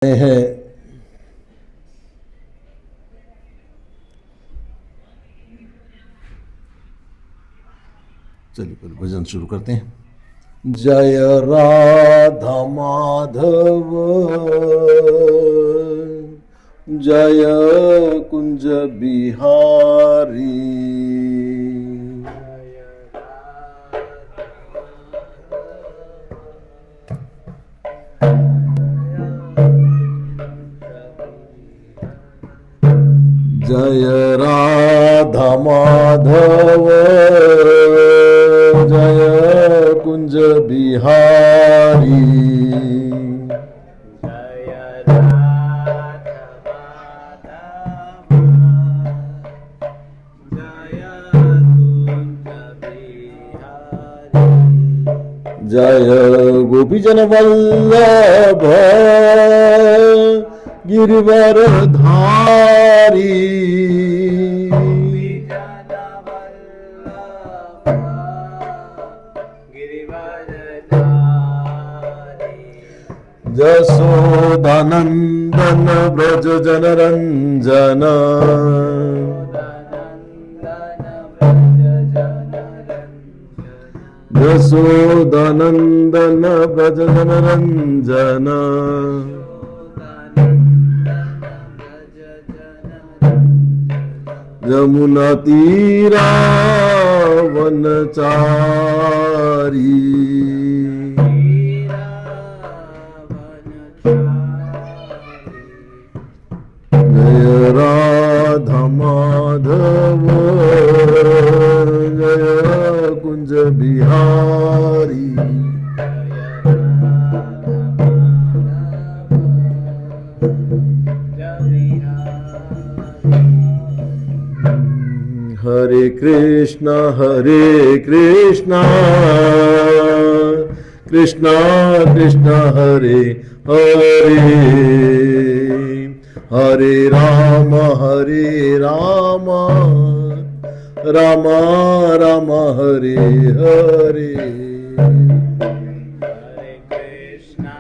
है। चलिए फिर भजन शुरू करते हैं। जय राधा माधव जय कुंज बिहारी जय राधा माधव जय कुंज बिहारी जय राधा माधव जय कुंज बिहारी जय गोपीजन वल्लभ गिरिवर धारी यशोदानंदन ब्रज जनरंजन यशोदानंदन ब्रज जनरंजन यमुना तीरा वनचारी जय राधा माधव जय कुंज बिहारी हरे कृष्णा कृष्णा कृष्णा हरे हरे हरे राम राम राम हरे हरे हरे कृष्णा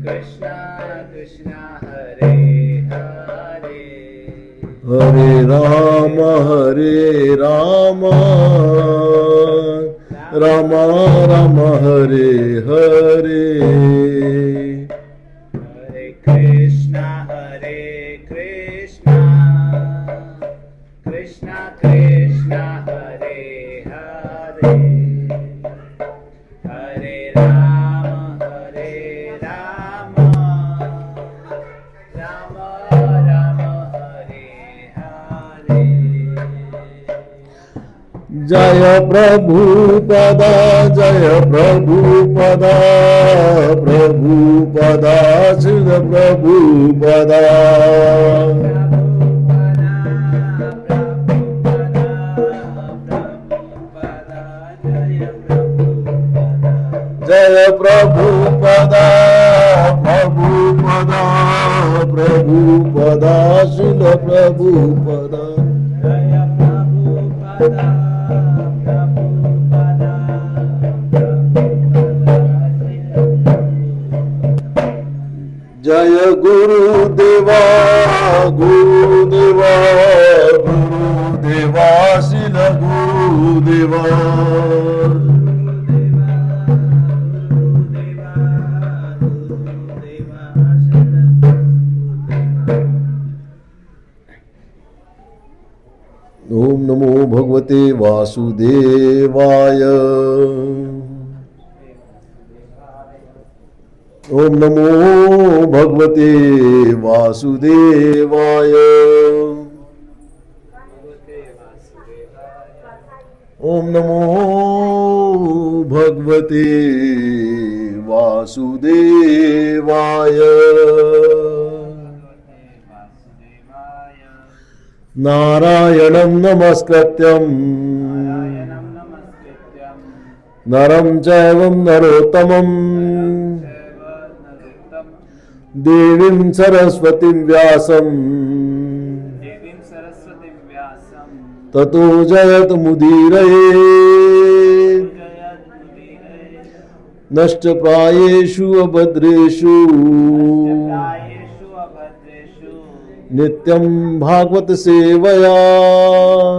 कृष्णा कृष्णा हरे हरे हरे राम राम राम हरे हरे हरे कृष्णा कृष्णा कृष्णा हरे हरे हरे राम राम राम हरे हरे जय प्रभुपदा श्री प्रभुपदा जय प्रभुपदा श्री प्रभुपदा जय गुरुदेवा शिल गुरुदेवा ओम नमो भगवते वासुदेवाय ओम नमो भगवते वासुदेवाय ओम नमो भगवते वासुदेवाय नारायणं नमस्कृत्यं नरं चैव नरोत्तमं देवीं सरस्वतीं व्यासं ततो जयत मुदीरये नष्ट प्रायेषु अभद्रेषु प्रायेषु अभद्रेषु नित्यं भागवत सेवया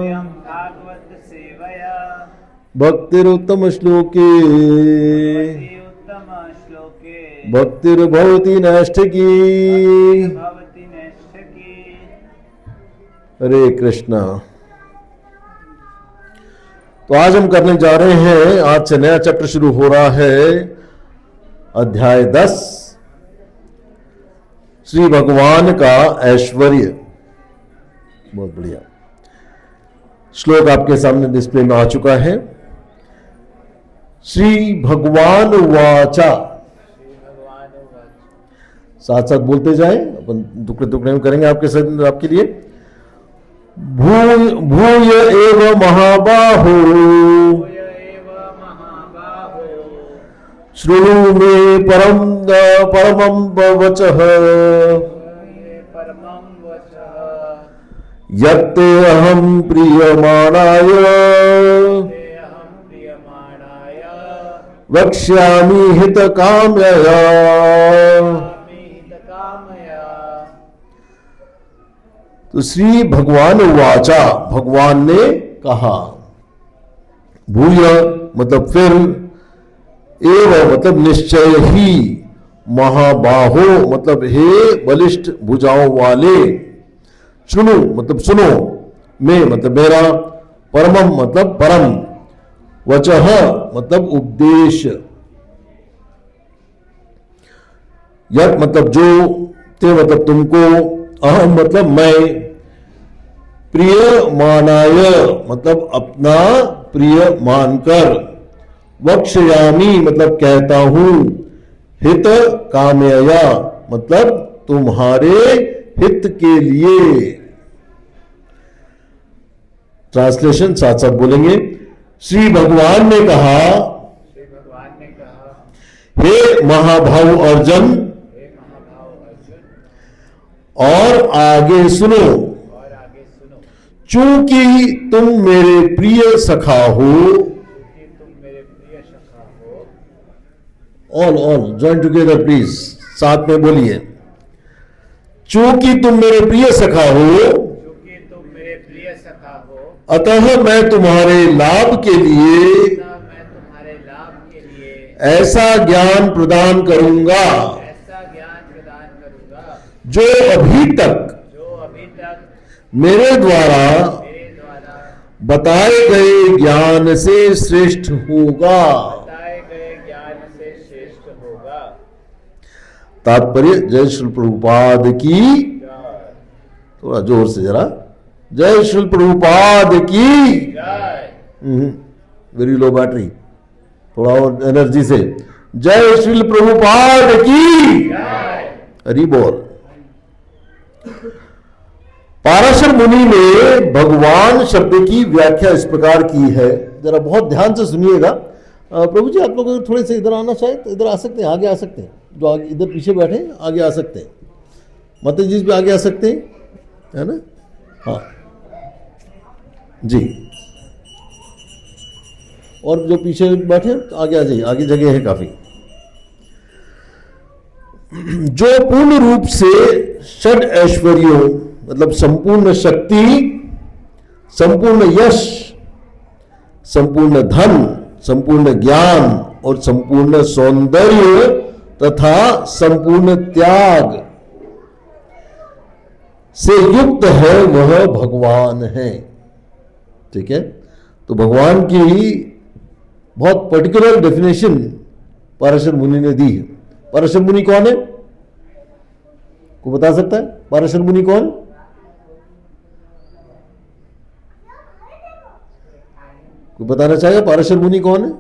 नित्यं भागवत सेवया भक्तिरुत्तम श्लोके भवति उत्तम श्लोके भक्तिर्भवति नैष्ठिकी। भवति नैष्ठिकी। हरे कृष्णा। तो आज हम करने जा रहे हैं, आज से नया चैप्टर शुरू हो रहा है, अध्याय 10, श्री भगवान का ऐश्वर्य। बहुत बढ़िया। श्लोक आपके सामने डिस्प्ले में आ चुका है। श्री भगवान वाचा, साथ साथ बोलते जाएं, अपन टुकड़े टुकड़े में करेंगे आपके साथ, आपके लिए। भूय एव महाबाहो भूय एव महाबाहो शृणु मे परमं वचः परमं वचः यत्ते अहं प्रीयमाणाय ते अहं प्रीयमाणाय वक्ष्यामि हितकाम्यया। हितकामया। तो श्री भगवान वाचा, भगवान ने कहा। भूय मतलब फिर, एव मतलब निश्चय ही, महाबाहो मतलब हे बलिष्ठ भुजाओं वाले, सुनो मतलब सुनो, मैं मतलब मेरा, परमम मतलब परम, वचः मतलब उपदेश, यत मतलब जो, ते मतलब तुमको, अहम मतलब मैं, प्रिय मानाय मतलब अपना प्रिय मानकर, वक्ष्यामि मतलब कहता हूं, हित कामया मतलब तुम्हारे हित के लिए। ट्रांसलेशन साथ साथ बोलेंगे। श्री भगवान ने कहा, श्री भगवान ने कहा, हे महाभाव अर्जुन, हे महाभाव अर्जुन, और आगे सुनो, और आगे सुनो, चूंकि तुम मेरे प्रिय सखा हो, क्योंकि तुम मेरे प्रिय सखा हो। ऑल ज्वाइन टुगेदर प्लीज, साथ में बोलिए। चूंकि तुम मेरे प्रिय सखा हो, क्योंकि तुम मेरे प्रिय सखा हो, अतः मैं तुम्हारे लाभ के लिए अतः मैं तुम्हारे लाभ के लिए ऐसा ज्ञान प्रदान करूंगा ऐसा ज्ञान प्रदान करूंगा जो अभी तक जो अभी तक मेरे द्वारा मेरे द्वारा बताए गए ज्ञान से श्रेष्ठ होगा। बताए गए ज्ञान से श्रेष्ठ होगा। तात्पर्य, जय श्री प्रभुपाद की, जय थोड़ा जोर से जरा, जय श्री प्रभुपाद की। जय वेरी लो बैटरी, थोड़ा और एनर्जी से, जय श्री प्रभुपाद की। जय। हरि बोल। पाराशर मुनि ने भगवान शब्द की व्याख्या इस प्रकार की है, जरा बहुत ध्यान से सुनिएगा। प्रभु जी, आप लोग अगर थोड़े से इधर आना चाहे तो इधर आ सकते हैं, आगे आ सकते हैं, जो आगे इधर पीछे बैठे हैं आगे आ सकते हैं, माता जी भी आगे आ सकते हैं, है ना। हाँ जी, और जो पीछे बैठे तो आगे आ जाइए, आगे जगह है काफी। जो पूर्ण रूप से षड ऐश्वर्यों मतलब संपूर्ण शक्ति, संपूर्ण यश, संपूर्ण धन, संपूर्ण ज्ञान और संपूर्ण सौंदर्य तथा संपूर्ण त्याग से युक्त है, वह भगवान है। ठीक है, तो भगवान की बहुत पर्टिकुलर डेफिनेशन पाराशर मुनि ने दी है। पाराशर मुनि कौन है, को बता सकता है? पाराशर मुनि कौन? कोई बताना चाहेगा पाराशर मुनि कौन है?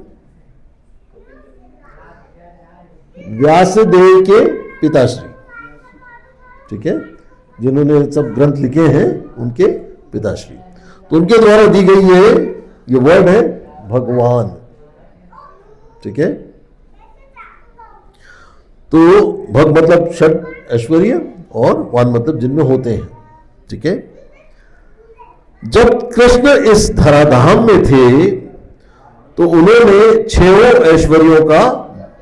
व्यासदेव के पिताश्री, ठीक है, जिन्होंने सब ग्रंथ लिखे हैं उनके पिताश्री, तो उनके द्वारा दी गई ये वर्ड है भगवान। ठीक है, तो भग मतलब षड ऐश्वर्य और वान मतलब जिनमें होते हैं। ठीक है, जब कृष्ण इस धराधाम में थे तो उन्होंने 6 ऐश्वर्यों का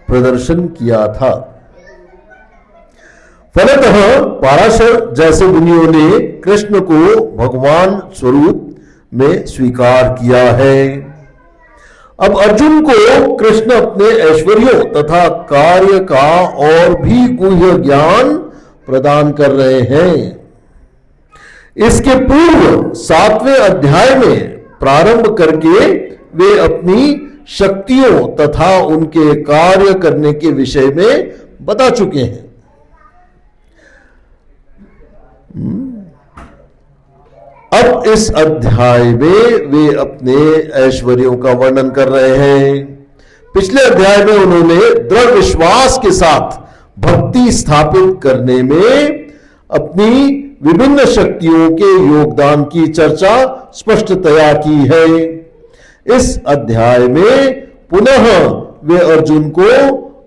प्रदर्शन किया था। फलतः पाराशर जैसे मुनियों ने कृष्ण को भगवान स्वरूप में स्वीकार किया है। अब अर्जुन को कृष्ण अपने ऐश्वर्यों तथा कार्य का और भी गुह्य ज्ञान प्रदान कर रहे हैं। इसके पूर्व 7वें अध्याय में प्रारंभ करके वे अपनी शक्तियों तथा उनके कार्य करने के विषय में बता चुके हैं। अब इस अध्याय में वे अपने ऐश्वर्यों का वर्णन कर रहे हैं। पिछले अध्याय में उन्होंने दृढ़ विश्वास के साथ भक्ति स्थापित करने में अपनी विभिन्न शक्तियों के योगदान की चर्चा स्पष्टतया की है। इस अध्याय में पुनः वे अर्जुन को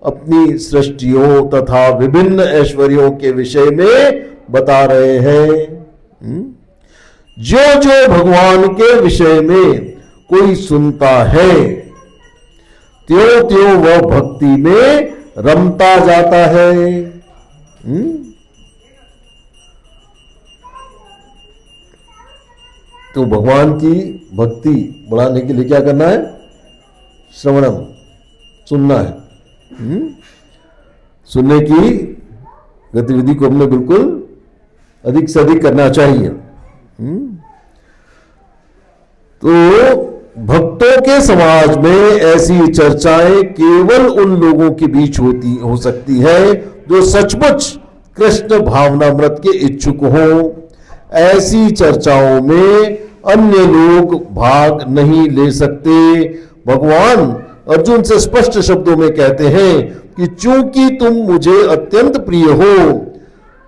अपनी सृष्टियों तथा विभिन्न ऐश्वर्यों के विषय में बता रहे हैं। जो जो भगवान के विषय में कोई सुनता है त्यों त्यों वह भक्ति में रमता जाता है। तो भगवान की भक्ति बढ़ाने के लिए क्या करना है? श्रवणम, सुनना है। सुनने की गतिविधि को हमने बिल्कुल अधिक से अधिक करना चाहिए। तो भक्तों के समाज में ऐसी चर्चाएं केवल उन लोगों के बीच हो सकती है जो सचमुच कृष्ण भावनामृत के इच्छुक हों। ऐसी चर्चाओं में अन्य लोग भाग नहीं ले सकते। भगवान अर्जुन से स्पष्ट शब्दों में कहते हैं कि चूंकि तुम मुझे अत्यंत प्रिय हो,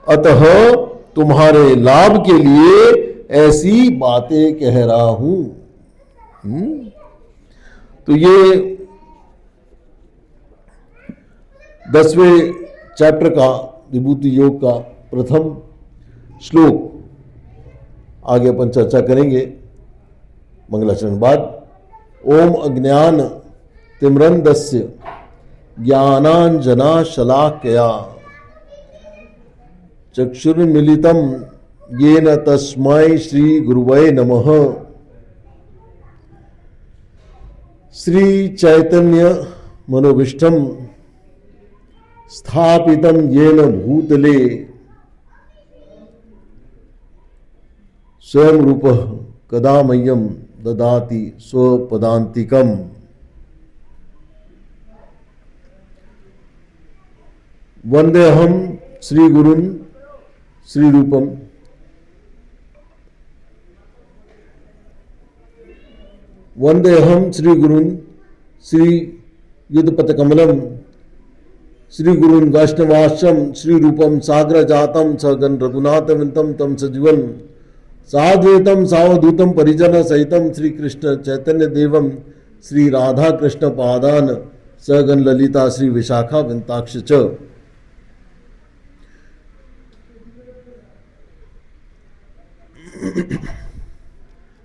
अतः तुम्हारे लाभ के लिए ऐसी बातें कह रहा हूं। तो ये 10वें चैप्टर का विभूति योग का प्रथम श्लोक आगे अपन चर्चा करेंगे मंगलाचरण बाद। ओम अज्ञान तिम्रंदस्य ज्ञानांजना शलाकया चक्षुर्मिलितं येन तस्मै श्री गुरुवे नमः। श्री चैतन्य मनोभीष्टं स्थापितं येन भूतले स्वयं रूपः कदा मह्यं ददाति स्वपदान्तिकम्। वन्देऽहं श्री गुरुन् श्री रूपम वन्देऽहं श्री गुरुन् श्री युद्धपथकमलम् श्री गुरुन् वैष्णवाश्रम श्री रूपम साग्र जातम सगन रघुनाथविंतम तम सजीवन साद्वैतम सावधूतम परिजन सहितम श्री कृष्ण चैतन्य देवम श्री राधा कृष्ण पादान सगन ललिता श्री विशाखा विंताक्ष च।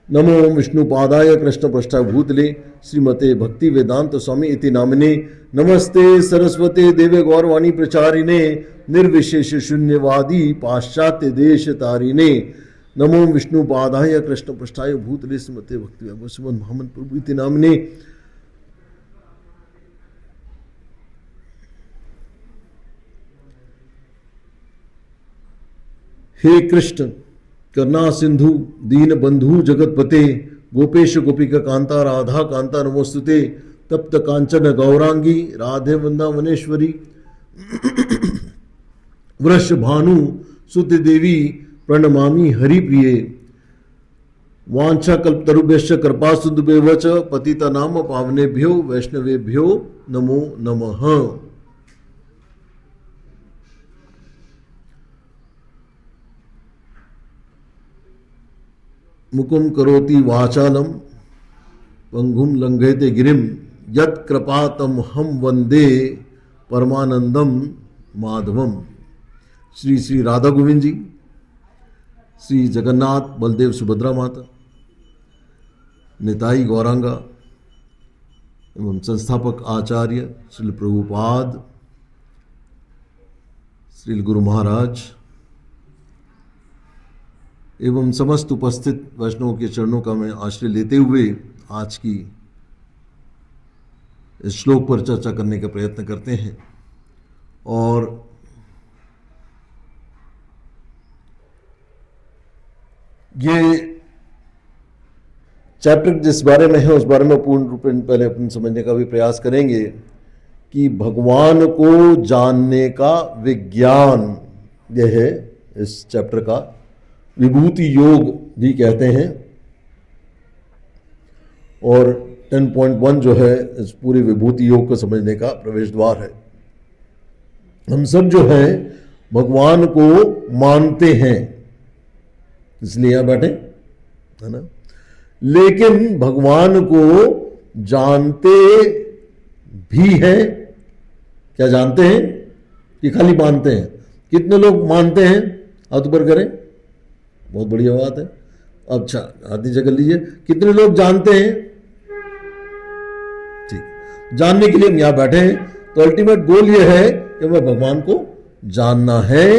नमो विष्णुपादाय कृष्णपृष्ठाय भूतले श्रीमते भक्ति वेदांत स्वामी इति नामिने। नमस्ते सरस्वते देवे गौरवाणी प्रचारिणे निर्विशेष शून्यवादी पाश्चात्य देश तारिणे। नमो विष्णुपादाय कृष्णपृष्ठाय भूतले श्रीमते भक्ति वैभव मोहम्मद प्रभु इति नामिने। हे कृष्ण करुणा सिंधु दीन बंधु जगतपते गोपेश गोपिका कांता राधा कांता नमोस्तुते। तप्त कांचन गौरांगी राधे वृंदावनेश्वरी वृष भानु सुत देवी प्रणमामि हरिप्रिये। वांछा कल्पतरुभ्यश्च कृपा सिंधुभ्येव च पतिता नाम पावनेभ्यो वैष्णवेभ्यो नमो नमः। मुकुम करोति वाचालम पंगुम लंघयते गिरिम यत् कृपातम हम वंदे परमानंदम माधवम। श्री श्री राधा गोविंद जी, श्री जगन्नाथ बलदेव सुभद्रा माता, निताई गौरांगा एवं संस्थापक आचार्य श्री प्रभुपाद, श्री गुरु महाराज एवं समस्त उपस्थित वैष्णवों के चरणों का मैं आश्रय लेते हुए आज की इस श्लोक पर चर्चा करने का प्रयत्न करते हैं। और ये चैप्टर जिस बारे में है उस बारे में पूर्ण रूप में पहले अपन समझने का भी प्रयास करेंगे कि भगवान को जानने का विज्ञान, यह है इस चैप्टर का विभूति योग भी कहते हैं। और 10.1 जो है इस पूरे विभूति योग को समझने का प्रवेश द्वार है। हम सब जो है भगवान को मानते हैं, इसलिए यहां बैठे है ना, लेकिन भगवान को जानते भी हैं। क्या जानते हैं कि खाली मानते हैं? कितने लोग मानते हैं? हाथ ऊपर करें, बहुत बढ़िया बात है। अच्छा, हाथ नीचे कर लीजिए। कितने लोग जानते हैं? ठीक, जानने के लिए हम यहां बैठे हैं। तो अल्टीमेट गोल यह है कि हमें भगवान को जानना है,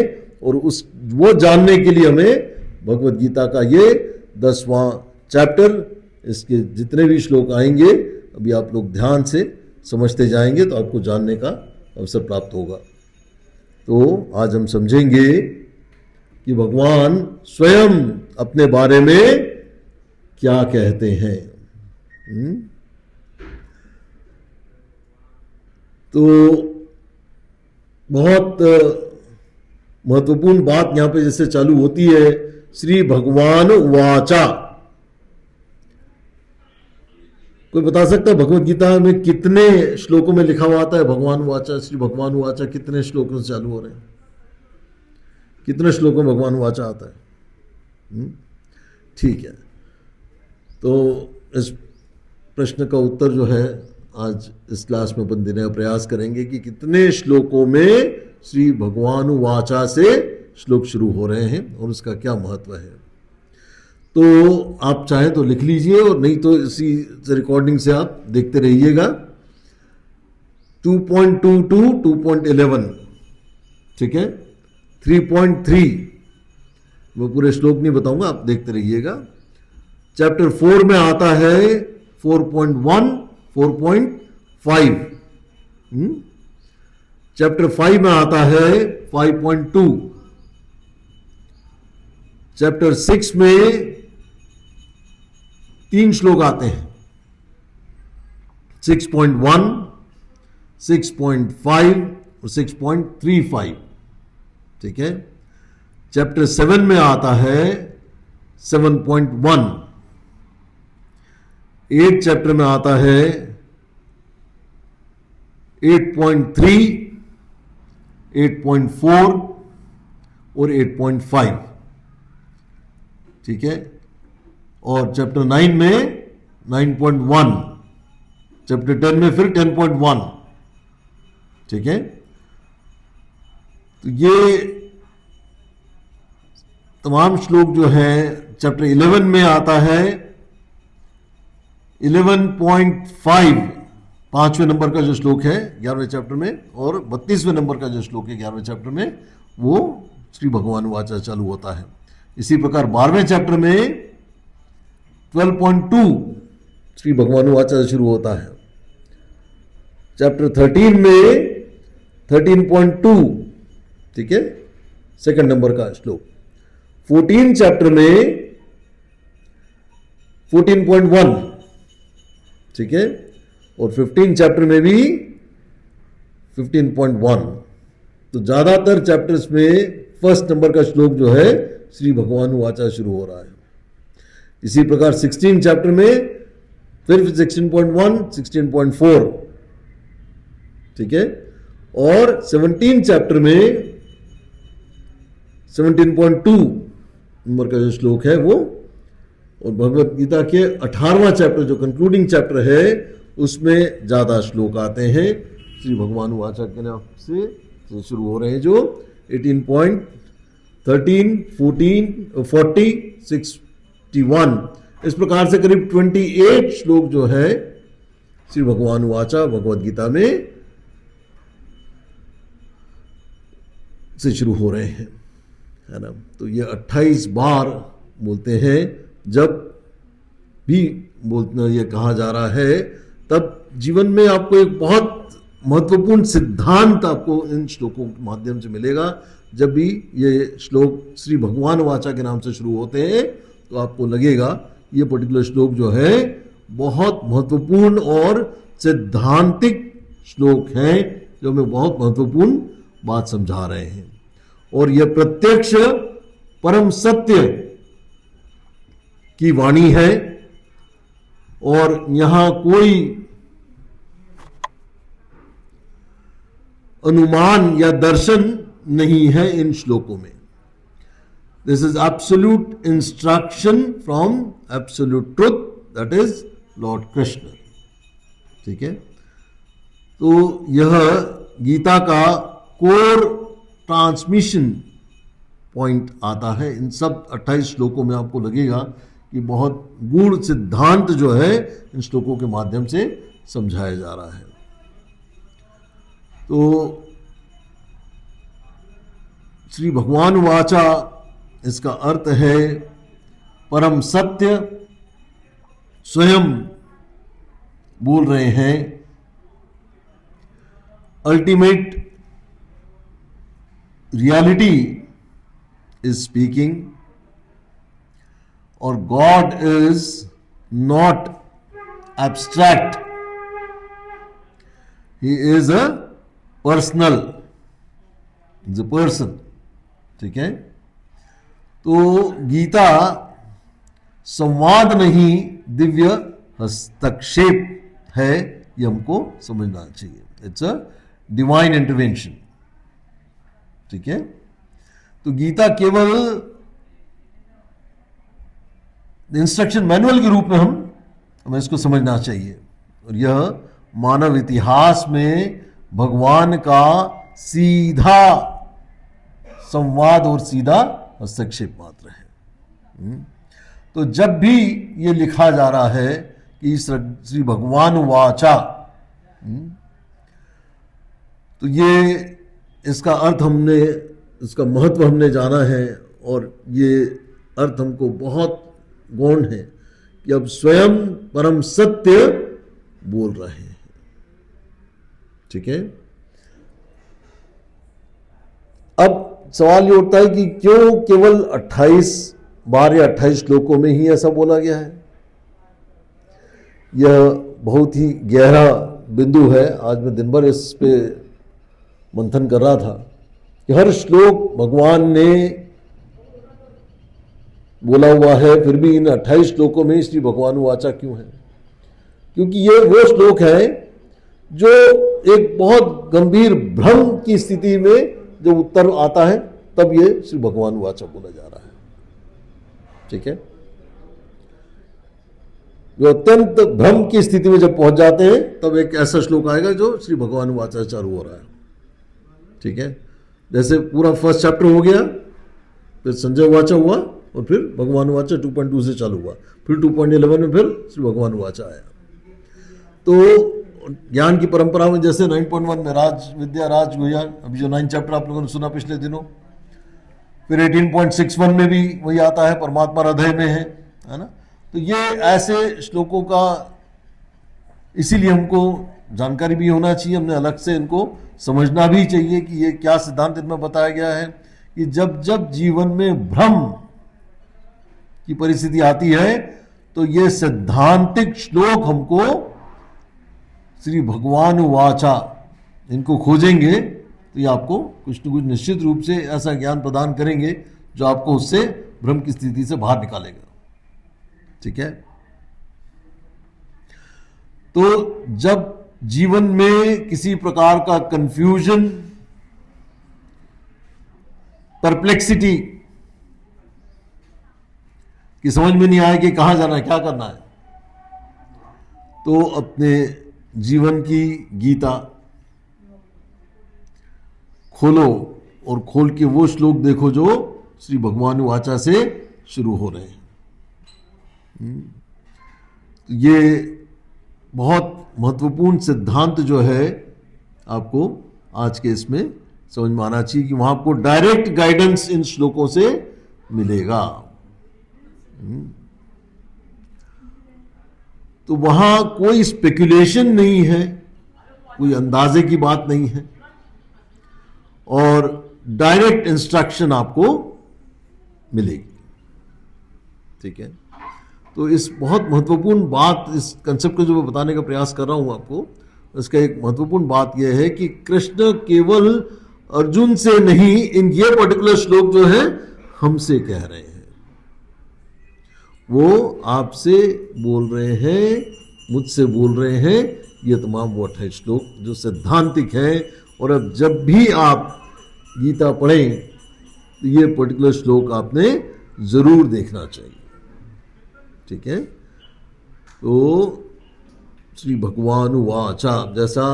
और उस वो जानने के लिए हमें भगवद गीता का ये 10वां चैप्टर, इसके जितने भी श्लोक आएंगे अभी आप लोग ध्यान से समझते जाएंगे तो आपको जानने का अवसर प्राप्त होगा। तो आज हम समझेंगे कि भगवान स्वयं अपने बारे में क्या कहते हैं। तो बहुत महत्वपूर्ण बात यहां पे जैसे चालू होती है, श्री भगवान वाचा। कोई बता सकता है भगवत गीता में कितने श्लोकों में लिखा हुआ आता है भगवान वाचा? श्री भगवान वाचा कितने श्लोकों से चालू हो रहे हैं? कितने श्लोकों में भगवान वाचा आता है? ठीक है, तो इस प्रश्न का उत्तर जो है आज इस क्लास में अपन देने का प्रयास करेंगे कि कितने श्लोकों में श्री भगवान वाचा से श्लोक शुरू हो रहे हैं और उसका क्या महत्व है। तो आप चाहें तो लिख लीजिए, और नहीं तो इसी रिकॉर्डिंग से आप देखते रहिएगा। 2.22, 2.11, ठीक है। 3.3 मैं पूरे श्लोक नहीं बताऊंगा, आप देखते रहिएगा। चैप्टर 4 में आता है 4.1, 4.5। चैप्टर 5 में आता है 5.2। चैप्टर 6 में 3 श्लोक आते हैं, 6.1, 6.5 और 6.35, ठीक है। चैप्टर 7 में आता है 7.1। 8 चैप्टर में आता है 8.3, 8.4 और 8.5, ठीक है। और चैप्टर 9 में 9.1, चैप्टर 10 में फिर 10.1, ठीक है। तो ये तमाम श्लोक जो है, चैप्टर 11 में आता है 11.5, 5वें नंबर का जो श्लोक है 11वें चैप्टर में, और 32वें नंबर का जो श्लोक है 11वें चैप्टर में, वो श्री भगवान वाचा चालू होता है। इसी प्रकार 12वें चैप्टर में 12.2 श्री भगवान वाचा शुरू होता है। चैप्टर 13 में 13.2, ठीक है, सेकंड नंबर का श्लोक। 14 चैप्टर में 14.1, ठीक है, और 15 चैप्टर में भी 15.1। तो ज्यादातर चैप्टर्स में फर्स्ट नंबर का श्लोक जो है श्री भगवान वाचा शुरू हो रहा है। इसी प्रकार 16 चैप्टर में फिर 16.1, 16.4, ठीक है, और 17 चैप्टर में 17.2 नंबर का जो श्लोक है वो, और भगवत गीता के 18वां चैप्टर जो कंक्लूडिंग चैप्टर है उसमें ज्यादा श्लोक आते हैं श्री भगवान वाचा के नाम से शुरू हो रहे हैं, जो 18.13, 14, 40, 61, इस प्रकार से करीब 28 श्लोक जो है श्री भगवान वाचा भगवद गीता में से शुरू हो रहे हैं, है ना। तो ये 28 बार बोलते हैं। जब भी बोलना ये कहा जा रहा है, तब जीवन में आपको एक बहुत महत्वपूर्ण सिद्धांत आपको इन श्लोकों के माध्यम से मिलेगा। जब भी ये श्लोक श्री भगवान वाचा के नाम से शुरू होते हैं, तो आपको लगेगा ये पर्टिकुलर श्लोक जो है बहुत महत्वपूर्ण और सिद्धांतिक श्लोक हैं, जो हमें बहुत महत्वपूर्ण बात समझा रहे हैं। और यह प्रत्यक्ष परम सत्य की वाणी है, और यहां कोई अनुमान या दर्शन नहीं है इन श्लोकों में। This is absolute instruction from absolute truth, that is Lord Krishna. ठीक है, तो यह गीता का कोर ट्रांसमिशन पॉइंट आता है। इन सब 28 श्लोकों में आपको लगेगा कि बहुत गूढ़ सिद्धांत जो है इन श्लोकों के माध्यम से समझाया जा रहा है। तो श्री भगवान वाचा, इसका अर्थ है परम सत्य स्वयं बोल रहे हैं, अल्टीमेट रियलिटी इज स्पीकिंग, और God is not abstract, he is a personal, is a person. ठीक है, तो गीता संवाद नहीं दिव्य हस्तक्षेप है, ये हमको समझना चाहिए। It's a divine intervention. ठीक है, तो गीता केवल इंस्ट्रक्शन मैनुअल के रूप में हमें इसको समझना चाहिए, और यह मानव इतिहास में भगवान का सीधा संवाद और सीधा हस्तक्षेप मात्र है। तो जब भी ये लिखा जा रहा है कि श्री भगवान वाचा, तो ये इसका अर्थ हमने, इसका महत्व हमने जाना है, और ये अर्थ हमको बहुत गौण है कि अब स्वयं परम सत्य बोल रहे हैं। ठीक है, अब सवाल ये उठता है कि क्यों केवल 28 बार या 28 श्लोकों में ही ऐसा बोला गया है। यह बहुत ही गहरा बिंदु है। आज मैं दिन भर इस पे मंथन कर रहा था कि हर श्लोक भगवान ने बोला हुआ है, फिर भी इन 28 श्लोकों में श्री भगवान वाचा क्यों है? क्योंकि ये वो श्लोक है जो एक बहुत गंभीर भ्रम की स्थिति में जब उत्तर आता है, तब ये श्री भगवान वाचा बोला जा रहा है। ठीक है, जो अत्यंत भ्रम की स्थिति में जब पहुंच जाते हैं, तब एक ऐसा श्लोक आएगा जो श्री भगवान वाचा चालू हो रहा है। ठीक है, जैसे पूरा फर्स्ट चैप्टर हो गया, फिर संजय वाचा हुआ, और फिर भगवान वाचा 2.2 से चालू हुआ, फिर 2.11 में फिर श्री भगवान वाचा आया। तो ज्ञान की परंपरा में जैसे 9.1 में राज विद्या राज गुह्या, अभी जो 9 चैप्टर आप लोगों ने सुना पिछले दिनों, फिर 18.61 में भी वही आता है, परमात्मा हृदय में है ना। तो ये ऐसे श्लोकों का इसीलिए हमको जानकारी भी होना चाहिए, हमने अलग से इनको समझना भी चाहिए कि ये क्या सिद्धांत इनमें बताया गया है कि जब जब जीवन में भ्रम की परिस्थिति आती है, तो ये सिद्धांतिक श्लोक हमको श्री भगवान वाचा इनको खोजेंगे, तो ये आपको कुछ न कुछ निश्चित रूप से ऐसा ज्ञान प्रदान करेंगे जो आपको उससे भ्रम की स्थिति से बाहर निकालेगा। ठीक है, तो जब जीवन में किसी प्रकार का कंफ्यूजन, परप्लेक्सिटी कि समझ में नहीं आए कि कहां जाना है, क्या करना है, तो अपने जीवन की गीता खोलो और खोल के वो श्लोक देखो जो श्री भगवान वाचा से शुरू हो रहे हैं। ये बहुत महत्वपूर्ण सिद्धांत जो है आपको आज के इसमें समझ में आना चाहिए कि वहां आपको डायरेक्ट गाइडेंस इन श्लोकों से मिलेगा। तो वहां कोई स्पेकुलेशन नहीं है, कोई अंदाजे की बात नहीं है, और डायरेक्ट इंस्ट्रक्शन आपको मिलेगी। ठीक है, तो इस बहुत महत्वपूर्ण बात, इस कंसेप्ट को जो मैं बताने का प्रयास कर रहा हूं आपको, इसका एक महत्वपूर्ण बात यह है कि कृष्ण केवल अर्जुन से नहीं, इन ये पर्टिकुलर श्लोक जो है हमसे कह रहे हैं। वो आपसे बोल रहे हैं, मुझसे बोल रहे हैं। ये तमाम वो 28 श्लोक जो सैद्धांतिक हैं, और अब जब भी आप गीता पढ़ें तो ये पर्टिकुलर श्लोक आपने जरूर देखना चाहिए। ठीक है, तो श्री भगवान वाचा, जैसा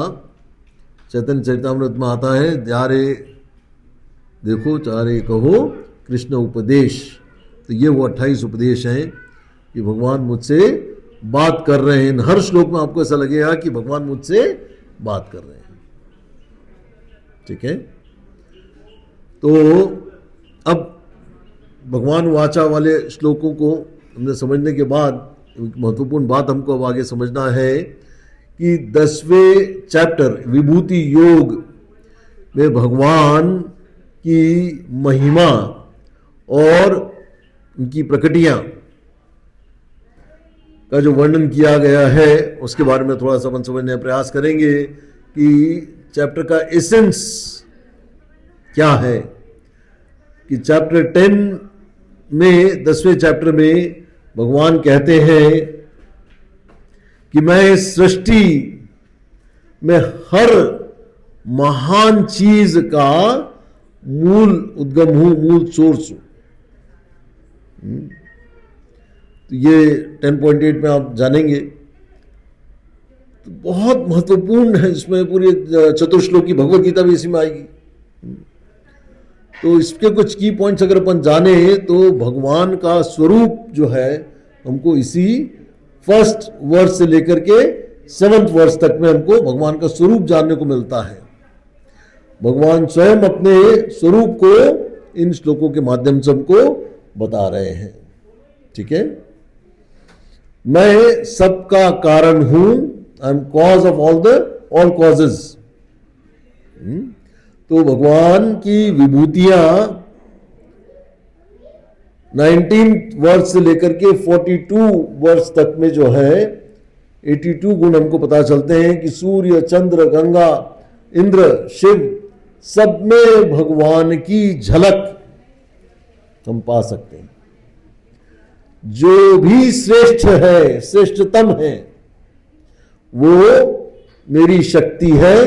चैतन्य चरितामृत में आता है, जारे देखो चारे कहो कृष्ण उपदेश, तो ये वो 28 उपदेश हैं कि भगवान मुझसे बात कर रहे हैं। हर श्लोक में आपको ऐसा लगेगा कि भगवान मुझसे बात कर रहे हैं। ठीक है, तो अब भगवान वाचा वाले श्लोकों को हमने समझने के बाद एक महत्वपूर्ण बात हमको अब आगे समझना है कि 10वें चैप्टर विभूति योग में भगवान की महिमा और उनकी प्रकटियां का जो वर्णन किया गया है उसके बारे में थोड़ा सा अपन समझने का प्रयास करेंगे कि चैप्टर का एसेंस क्या है। कि चैप्टर 10 में, 10वें चैप्टर में भगवान कहते हैं कि मैं इस सृष्टि में हर महान चीज का मूल उद्गम हूं, मूल सोर्स हूं। तो ये 10.8 में आप जानेंगे। तो बहुत महत्वपूर्ण है, इसमें पूरी चतुर्श्लोकी भगवत गीता भी इसी में आएगी। तो इसके कुछ की पॉइंट्स अगर अपन जाने तो भगवान का स्वरूप जो है हमको इसी फर्स्ट वर्स से लेकर के 7th वर्स तक में हमको भगवान का स्वरूप जानने को मिलता है। भगवान स्वयं अपने स्वरूप को इन श्लोकों के माध्यम से हमको बता रहे हैं। ठीक है, मैं सबका कारण हूं, I am cause of all causes. तो भगवान की विभूतियां 19th वर्ष से लेकर के 42 वर्ष तक में जो है 82 गुण हमको पता चलते हैं कि सूर्य, चंद्र, गंगा, इंद्र, शिव, सब में भगवान की झलक हम पा सकते हैं। जो भी श्रेष्ठ है, श्रेष्ठतम है, वो मेरी शक्ति है,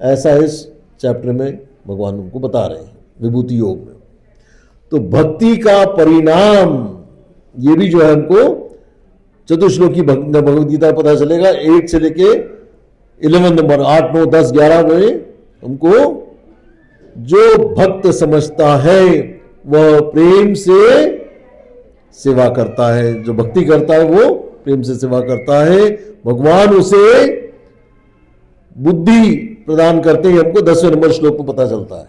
ऐसा इस चैप्टर में भगवान हमको बता रहे हैं विभूति योग में। तो भक्ति का परिणाम ये भी जो है हमको चतुश्लोकी भगवद गीता पता चलेगा। 8 से लेके 11 नंबर 8, 9, 10, 11 में हमको जो भक्त समझता है वह प्रेम से सेवा करता है। जो भक्ति करता है वो प्रेम से सेवा करता है। भगवान उसे बुद्धि प्रदान करते हैं, हमको 10वें नंबर श्लोक में पता चलता है।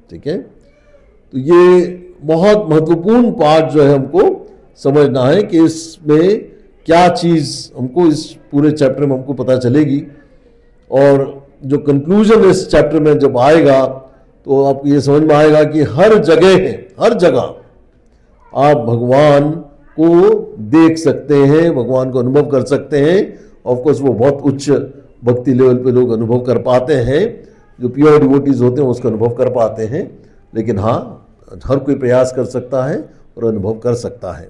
ठीक है, तो ये बहुत महत्वपूर्ण पार्ट जो है हमको समझना है कि इसमें क्या चीज हमको इस पूरे चैप्टर में हमको पता चलेगी। और जो कंक्लूजन इस चैप्टर में जब आएगा तो आपको ये समझ में आएगा कि हर जगह है, हर जगह आप भगवान को देख सकते हैं, भगवान को अनुभव कर सकते हैं। ऑफ कोर्स वो बहुत उच्च भक्ति लेवल पे लोग अनुभव कर पाते हैं, जो प्योर डिवोटीज होते हैं उसका अनुभव कर पाते हैं। लेकिन हाँ, हर कोई प्रयास कर सकता है और अनुभव कर सकता है।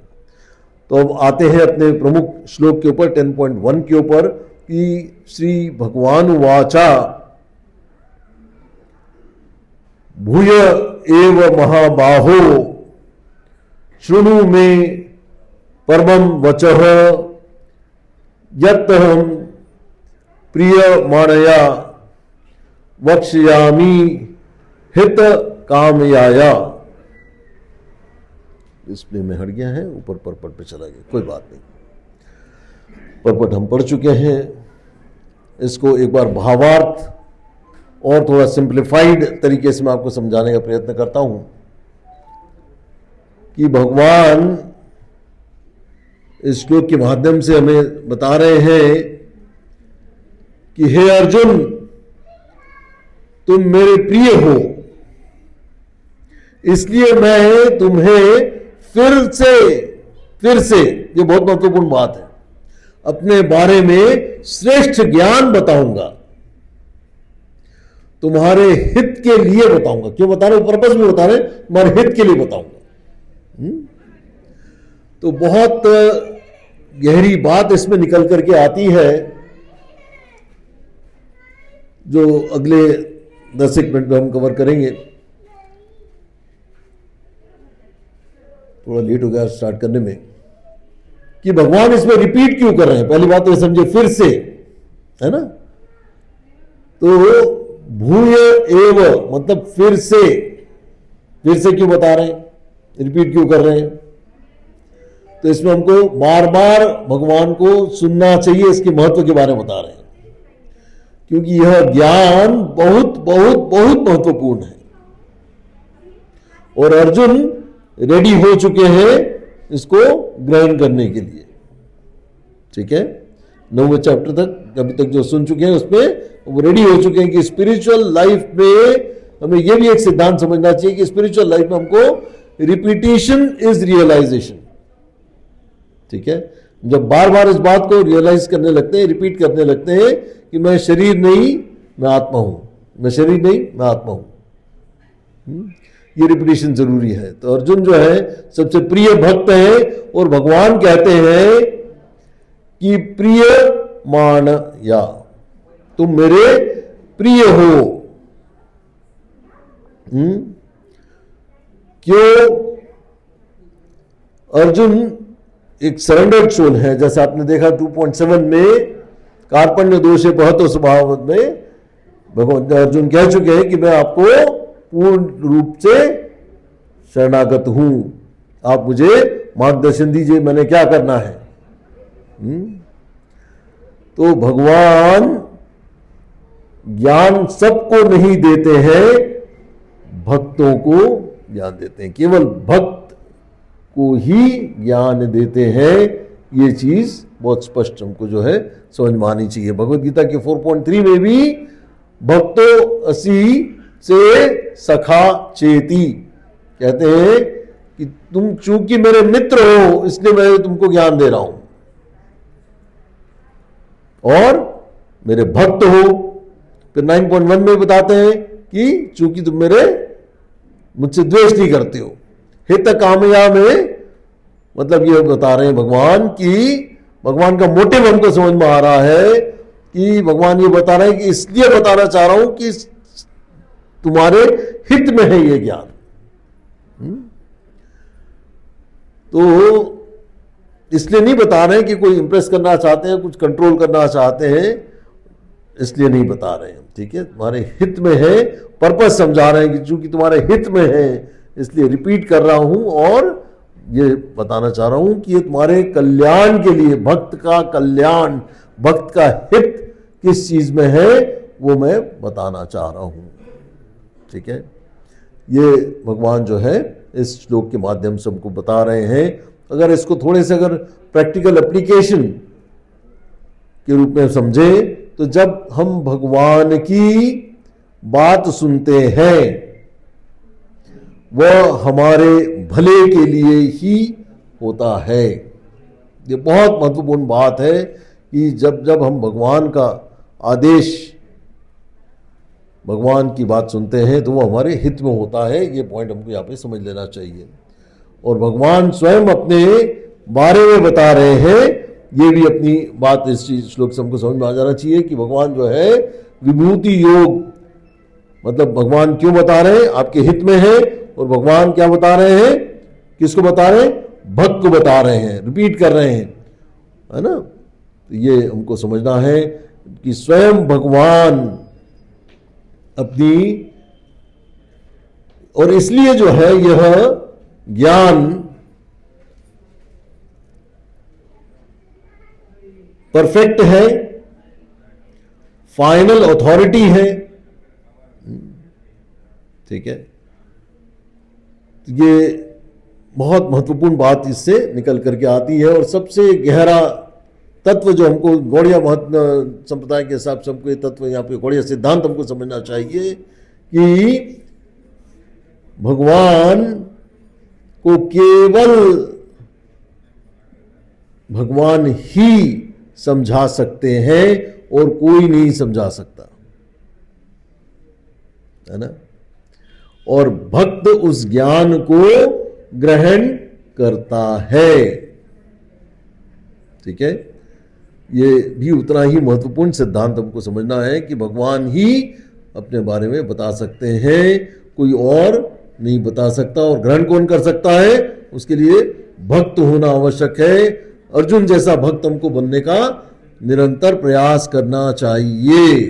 तो अब आते हैं अपने प्रमुख श्लोक के ऊपर, 10.1 के ऊपर, कि श्री भगवान वाचा भूय एव महाबाहो शृणु में परमं वचः यत् हम प्रिय माणया वक्ष्यामि हित कामयाया। डिस्प्ले में हट गया है, ऊपर पर्पट पे चला गया, कोई बात नहीं। परपट हम पढ़ चुके हैं। इसको एक बार भावार्थ और थोड़ा सिंप्लीफाइड तरीके से मैं आपको समझाने का प्रयत्न करता हूं कि भगवान इस श्लोक के माध्यम से हमें बता रहे हैं कि हे अर्जुन, तुम मेरे प्रिय हो, इसलिए मैं तुम्हें फिर से ये बहुत महत्वपूर्ण बात है, अपने बारे में श्रेष्ठ ज्ञान बताऊंगा, तुम्हारे हित के लिए बताऊंगा। क्यों बता रहे, पर्पस में बता रहे, तुम्हारे हित के लिए बताऊंगा। तो बहुत गहरी बात इसमें निकल करके आती है, जो अगले 10 मिनट में हम कवर करेंगे। थोड़ा लेट हो गया स्टार्ट करने में, कि भगवान इसमें रिपीट क्यों कर रहे हैं। पहली बात तो ये समझे, फिर से, है ना। तो भूय एव मतलब फिर से क्यों बता रहे हैं, रिपीट क्यों कर रहे हैं। तो इसमें हमको बार बार भगवान को सुनना चाहिए, इसके महत्व के बारे में बता रहे हैं, क्योंकि यह ज्ञान बहुत बहुत बहुत महत्वपूर्ण है और अर्जुन रेडी हो चुके हैं इसको ग्रहण करने के लिए। ठीक है, 9वें चैप्टर तक अभी तक जो सुन चुके हैं उसमें वो रेडी हो चुके हैं कि स्पिरिचुअल लाइफ में हमें यह भी एक सिद्धांत समझना चाहिए कि स्पिरिचुअल लाइफ में हमको रिपीटिशन इज रियलाइजेशन। ठीक है, जब बार बार इस बात को रियलाइज करने लगते हैं, रिपीट करने लगते हैं कि मैं शरीर नहीं मैं आत्मा हूं, मैं शरीर नहीं मैं आत्मा हूं, ये रिपीटिशन जरूरी है। तो अर्जुन जो है सबसे प्रिय भक्त है और भगवान कहते हैं कि प्रिय मान या तुम मेरे प्रिय हो। क्यों? अर्जुन एक सरेंडर्ड सोल है, जैसा आपने देखा 2.7 में कार्पण्य दोषे बहतो स्वभाव में भगवान अर्जुन कह चुके हैं कि मैं आपको पूर्ण रूप से शरणागत हूं, आप मुझे मार्गदर्शन दीजिए, मैंने क्या करना है। तो भगवान ज्ञान सबको नहीं देते हैं, भक्तों को ज्ञान देते हैं, केवल भक्त को ही ज्ञान देते हैं। ये चीज बहुत स्पष्ट हमको जो है समझ में आनी चाहिए। भगवद गीता के 4.3 में भी भक्तो असी से सखा चेती कहते हैं कि तुम चूंकि मेरे मित्र हो इसलिए मैं तुमको ज्ञान दे रहा हूं और मेरे भक्त हो। फिर 9.1 में बताते हैं कि चूंकि तुम मुझसे द्वेष नहीं करते हो। हित कामया में मतलब ये बता रहे हैं भगवान कि भगवान का मोटिव हमको समझ में आ रहा है कि भगवान ये बता रहे हैं कि इसलिए बताना चाह रहा हूं कि तुम्हारे हित में है ये ज्ञान। तो इसलिए नहीं बता रहे हैं कि कोई इंप्रेस करना चाहते हैं, कुछ कंट्रोल करना चाहते हैं, इसलिए नहीं बता रहे हैं। ठीक है, तुम्हारे हित में है, पर्पस समझा रहे हैं कि चूंकि तुम्हारे हित में है इसलिए रिपीट कर रहा हूं और ये बताना चाह रहा हूं कि ये तुम्हारे कल्याण के लिए, भक्त का कल्याण, भक्त का हित किस चीज में है वो मैं बताना चाह रहा हूं। ठीक है, ये भगवान जो है इस श्लोक के माध्यम से हमको बता रहे हैं। अगर इसको थोड़े से अगर प्रैक्टिकल एप्लीकेशन के रूप में समझे तो जब हम भगवान की बात सुनते हैं वह हमारे भले के लिए ही होता है। ये बहुत महत्वपूर्ण बात है कि जब हम भगवान का आदेश, भगवान की बात सुनते हैं तो वो हमारे हित में होता है। ये पॉइंट हमको यहाँ पे समझ लेना चाहिए। और भगवान स्वयं अपने बारे में बता रहे हैं, ये भी अपनी बात इस श्लोक से हमको समझ में आ जाना चाहिए कि भगवान जो है विभूति योग, मतलब भगवान क्यों बता रहे हैं, आपके हित में है। और भगवान क्या बता रहे हैं, किसको बता रहे हैं, भक्त को बता रहे हैं, रिपीट कर रहे हैं, है ना। तो ये हमको समझना है कि स्वयं भगवान अपनी, और इसलिए जो है यह ज्ञान परफेक्ट है, फाइनल अथॉरिटी है। ठीक है, ये बहुत महत्वपूर्ण बात इससे निकल करके आती है। और सबसे गहरा तत्व जो हमको गौड़िया संप्रदाय के हिसाब से हमको ये तत्व यहाँ पे गौड़िया सिद्धांत हमको समझना चाहिए कि भगवान को केवल भगवान ही समझा सकते हैं और कोई नहीं समझा सकता, है ना। और भक्त उस ज्ञान को ग्रहण करता है। ठीक है, ये भी उतना ही महत्वपूर्ण सिद्धांत हमको समझना है कि भगवान ही अपने बारे में बता सकते हैं, कोई और नहीं बता सकता। और ग्रहण कौन कर सकता है? उसके लिए भक्त होना आवश्यक है। अर्जुन जैसा भक्त हमको बनने का निरंतर प्रयास करना चाहिए,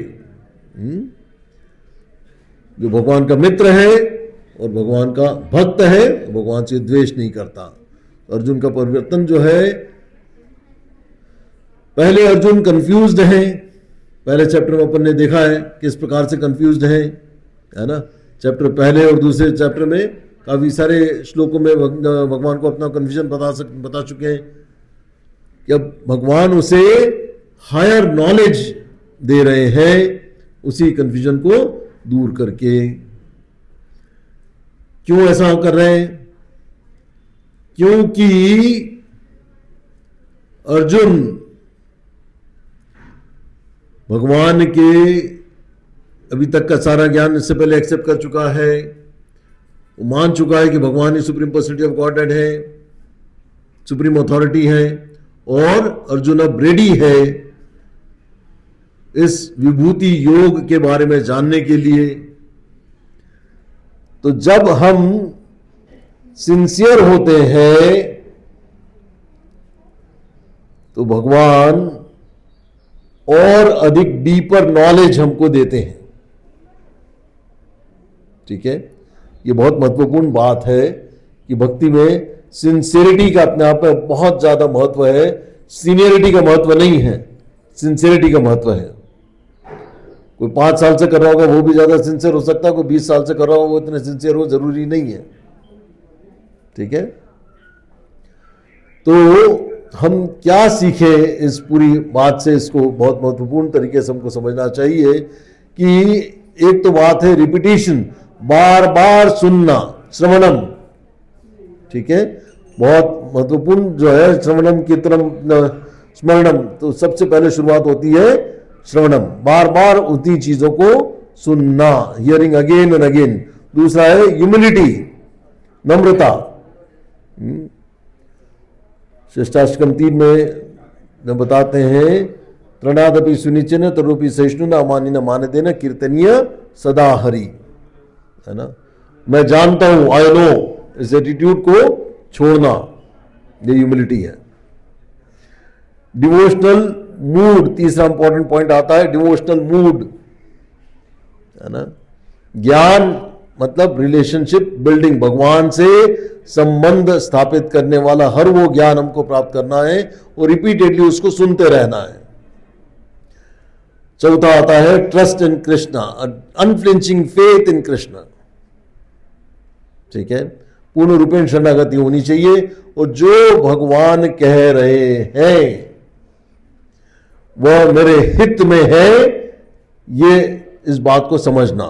जो भगवान का मित्र है और भगवान का भक्त है, भगवान से द्वेष नहीं करता। अर्जुन का परिवर्तन जो है, पहले अर्जुन कंफ्यूज्ड है, पहले चैप्टर में अपन ने देखा है किस प्रकार से कंफ्यूज्ड है ना। चैप्टर पहले और दूसरे चैप्टर में काफी सारे श्लोकों में भगवान को अपना कंफ्यूजन बता चुके हैं कि अब भगवान उसे हायर नॉलेज दे रहे हैं उसी कंफ्यूजन को दूर करके। क्यों ऐसा कर रहे हैं? क्योंकि अर्जुन भगवान के अभी तक का सारा ज्ञान इससे पहले एक्सेप्ट कर चुका है, वो मान चुका है कि भगवान ही सुप्रीम पर्सनैलिटी ऑफ गॉडहेड है, सुप्रीम अथॉरिटी है, और अर्जुन अब रेडी है इस विभूति योग के बारे में जानने के लिए। तो जब हम सिंसियर होते हैं तो भगवान और अधिक डीपर नॉलेज हमको देते हैं। ठीक है, ये बहुत महत्वपूर्ण बात है कि भक्ति में सिंसियरिटी का अपने आप में बहुत ज्यादा महत्व है। सीनियरिटी का महत्व नहीं है, सिंसियरिटी का महत्व है। कोई 5 साल से कर रहा होगा वो भी ज्यादा सिंसियर हो सकता है, कोई 20 साल से कर रहा होगा वो इतने सिंसियर हो जरूरी नहीं है। ठीक है, तो हम क्या सीखे इस पूरी बात से, इसको बहुत महत्वपूर्ण तरीके से हमको समझना चाहिए कि एक तो बात है रिपीटेशन, बार बार सुनना, श्रवणम। ठीक है, बहुत महत्वपूर्ण जो है श्रवणम कीर्तनम स्मरणम। तो सबसे पहले शुरुआत होती है श्रवणम, बार बार उसी चीजों को सुनना, हियरिंग अगेन एंड अगेन। दूसरा है ह्यूमिलिटी, नम्रता। श्रेष्ठाष्टकम 3 में बताते हैं त्रणादपि सुनिचिन तरूपी सहिष्णु न अमानी न मान देना कीर्तनीय सदा हरि, है ना। मैं जानता हूं, आई नो, इस एटीट्यूड को छोड़ना, ये ह्यूमिलिटी है। डिवोशनल मूड, तीसरा इंपॉर्टेंट पॉइंट आता है, डिवोशनल मूड, है ना। ज्ञान मतलब रिलेशनशिप बिल्डिंग, भगवान से संबंध स्थापित करने वाला हर वो ज्ञान हमको प्राप्त करना है और रिपीटेडली उसको सुनते रहना है। चौथा आता है trust in Krishna, unflinching faith in Krishna. ठीक है, पूर्ण रूपेण शरणागति होनी चाहिए और जो भगवान कह रहे हैं वह मेरे हित में है, ये इस बात को समझना।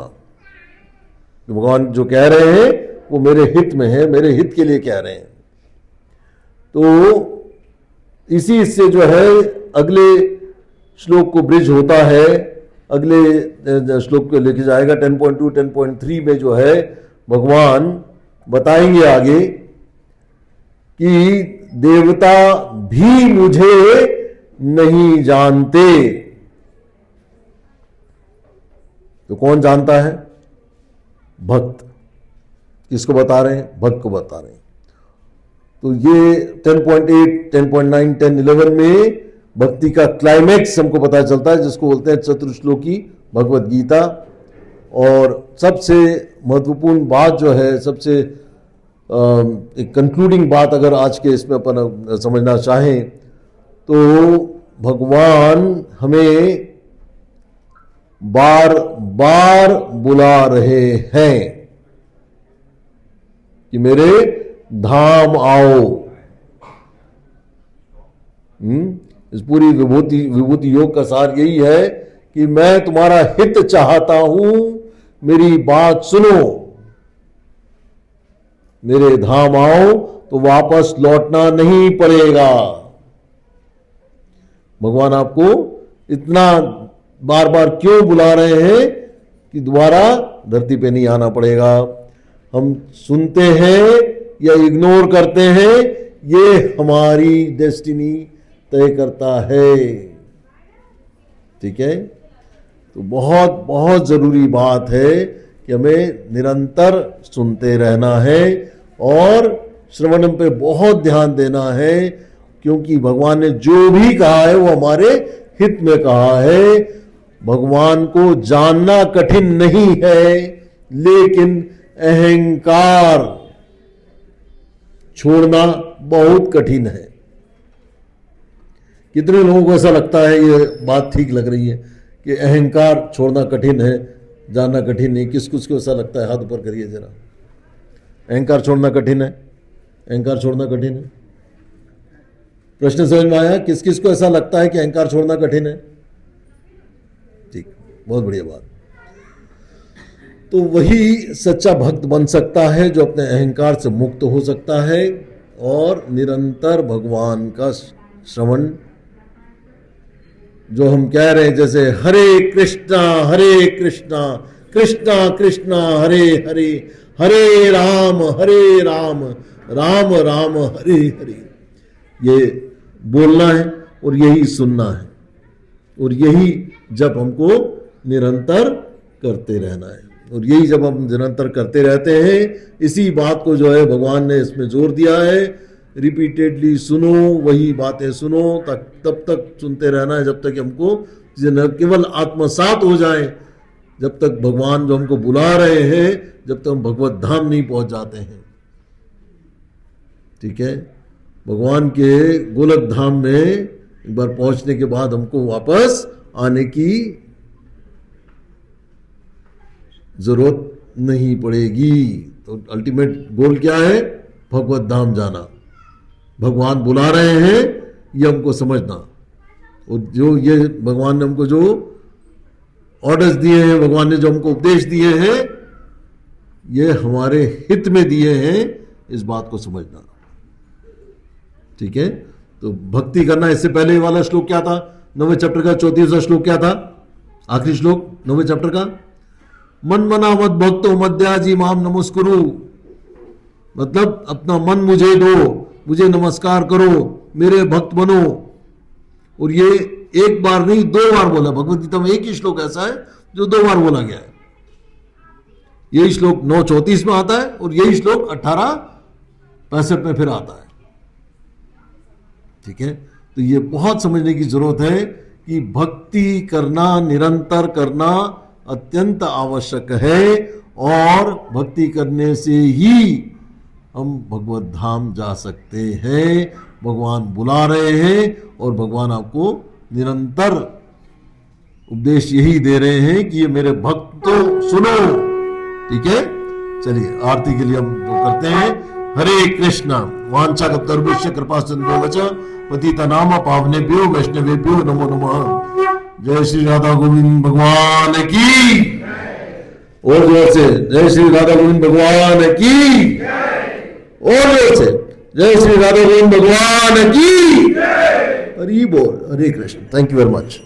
भगवान जो कह रहे हैं वो मेरे हित में है, मेरे हित के लिए कह रहे हैं। तो इसी से जो है अगले श्लोक को ब्रिज होता है, अगले श्लोक को लेके जाएगा 10.2 10.3 में जो है भगवान बताएंगे आगे कि देवता भी मुझे नहीं जानते। तो कौन जानता है? भक्त। किसको बता रहे हैं? भक्त को बता रहे हैं। तो ये 10.8 10.9 10 11 में भक्ति का क्लाइमैक्स हमको पता चलता है, जिसको बोलते हैं चतुर्श्लोकी भगवत गीता। और सबसे महत्वपूर्ण बात जो है, सबसे एक कंक्लूडिंग बात अगर आज के इसमें अपन समझना चाहें तो भगवान हमें बार बार बुला रहे हैं कि मेरे धाम आओ। इस पूरी विभूति योग का सार यही है कि मैं तुम्हारा हित चाहता हूं, मेरी बात सुनो, मेरे धाम आओ तो वापस लौटना नहीं पड़ेगा। भगवान आपको इतना बार बार क्यों बुला रहे हैं कि दोबारा धरती पे नहीं आना पड़ेगा। हम सुनते हैं या इग्नोर करते हैं, ये हमारी डेस्टिनी तय करता है। ठीक है, तो बहुत बहुत जरूरी बात है कि हमें निरंतर सुनते रहना है और श्रवण पे बहुत ध्यान देना है, क्योंकि भगवान ने जो भी कहा है वो हमारे हित में कहा है। भगवान को जानना कठिन नहीं है, लेकिन अहंकार छोड़ना बहुत कठिन है। कितने लोगों को ऐसा लगता है, ये बात ठीक लग रही है कि अहंकार छोड़ना कठिन है, जानना कठिन नहीं। किस कुछ को ऐसा लगता है, हाथ ऊपर करिए जरा। अहंकार छोड़ना कठिन है, अहंकार छोड़ना कठिन है। प्रश्न समझ में आया? किस किस को ऐसा लगता है कि अहंकार छोड़ना कठिन है? ठीक, बहुत बढ़िया बात। तो वही सच्चा भक्त बन सकता है जो अपने अहंकार से मुक्त हो सकता है और निरंतर भगवान का श्रवण, जो हम कह रहे हैं जैसे हरे कृष्णा कृष्णा कृष्णा हरे हरे, हरे राम राम राम हरे हरे, ये बोलना है और यही सुनना है और यही जब हमको निरंतर करते रहना है। और यही जब हम निरंतर करते रहते हैं, इसी बात को जो है भगवान ने इसमें जोर दिया है, रिपीटेडली सुनो, वही बातें सुनो, तब तक सुनते रहना है जब तक हमको न केवल आत्मसात हो जाए, जब तक भगवान जो हमको बुला रहे हैं, जब तक हम भगवत धाम नहीं पहुंच जाते हैं। ठीक है, भगवान के गोलक धाम में एक बार पहुंचने के बाद हमको वापस आने की जरूरत नहीं पड़ेगी। तो अल्टीमेट गोल क्या है? भगवत धाम जाना। भगवान बुला रहे हैं, ये हमको समझना। और जो ये भगवान ने हमको जो ऑर्डर्स दिए हैं, भगवान ने जो हमको उपदेश दिए हैं, ये हमारे हित में दिए हैं, इस बात को समझना। ठीक है, तो भक्ति करना। इससे पहले वाला श्लोक क्या था? 9वें चैप्टर का 34वां श्लोक क्या था? आखिरी श्लोक 9वें चैप्टर का, मन मना मत भक्तो मध्याजी माम नमस्कुरु, मतलब अपना मन मुझे दो, मुझे नमस्कार करो, मेरे भक्त बनो। और ये एक बार नहीं, 2 बार बोला। भगवद गीता में एक ही श्लोक ऐसा है जो 2 बार बोला गया है। यही श्लोक 9:34 में आता है और यही श्लोक 18:65 में फिर आता है। ठीक है, तो ये बहुत समझने की जरूरत है कि भक्ति करना, निरंतर करना अत्यंत आवश्यक है और भक्ति करने से ही हम भगवत धाम जा सकते हैं। भगवान बुला रहे हैं और भगवान आपको निरंतर उपदेश यही दे रहे हैं कि ये मेरे भक्तों सुनो। ठीक है, चलिए आरती के लिए हम करते हैं। हरे कृष्णा वांछा कल्पतरुभ्यश्च कृपा सिन्धुश्च पतिता नाम पावनेभ्यो वैष्णवेभ्यो नमो नमः। जय श्री राधा गोविंद भगवान की, और जोर से जय श्री राधा गोविंद भगवान की, और जोर से जय श्री राधा गोविंद भगवान की। हरि बोल। Hare Krishna. Thank you very much.